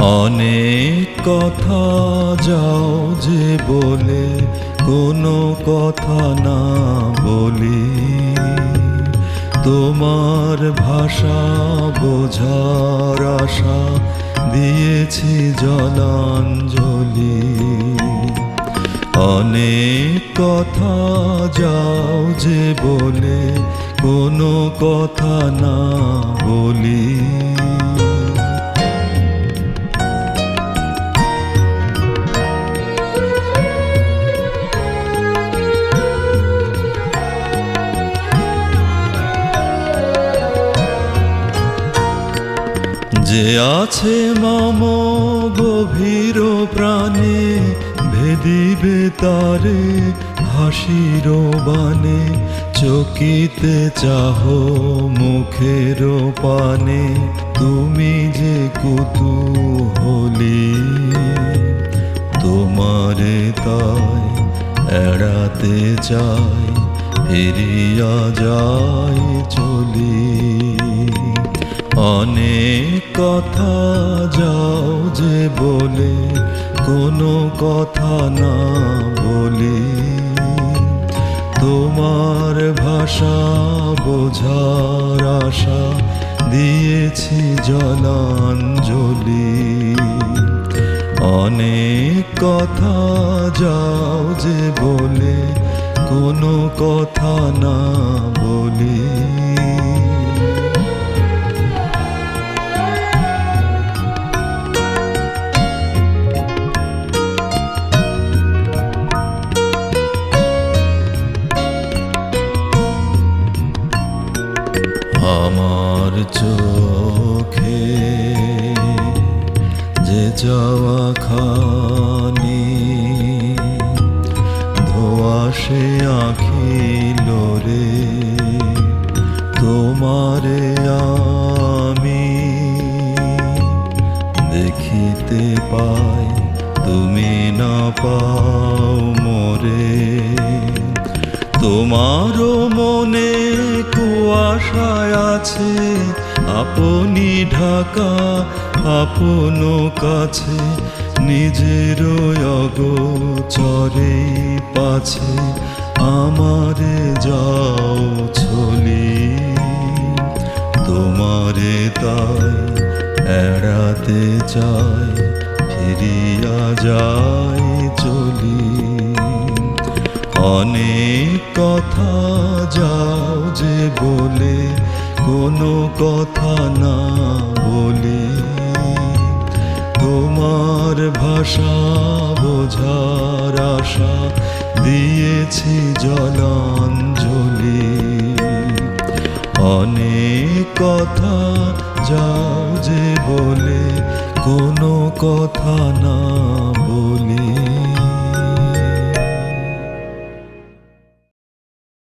অনেক কথা যাও যে বলে কোনো কথা না বলি, তোমার ভাষা বোঝার আশা দিয়েছি জলাঞ্জলি। অনেক কথা যাও যে বলে কোনো কথা না বলি, যে আছে মম গভীর প্রাণে, ভেদিবে তারে হাসির বানে। চকিতে চাহো মুখের পানে, তুমি যে কুতূহলী। তোমারে তাই এড়াতে চাই, ফিরিয়া যাই চলি। অনেক কথা যাও যে বলে কোনো কথা না বলি, তোমার ভাষা বোঝার আশা দিয়েছি জলাঞ্জলি। অনেক কথা যাও যে বলে কোনো কথা না বলি, আমার চোখে যে যাওয়া খানি, ধোঁয়াশে আঁখিল রে তোমারে আমি। দেখিতে পাই তুমি না পাও মোরে, তোমারও মনে কুয়াশায় আছে আপনি ঢাকা আপন কাছে। নিজের অগোচরে পাছে আমারে যাও ছলি, তোমারে তাই এড়াতে চাই, ফিরিয়া যাই চলি। অনেক কথা যাও যে বলে কোনো কথা না বলি, তোমার ভাষা বোঝার আশা দিয়েছি জলাঞ্জলি। অনেক কথা যাও যে বলে কোনো কথা না বলি।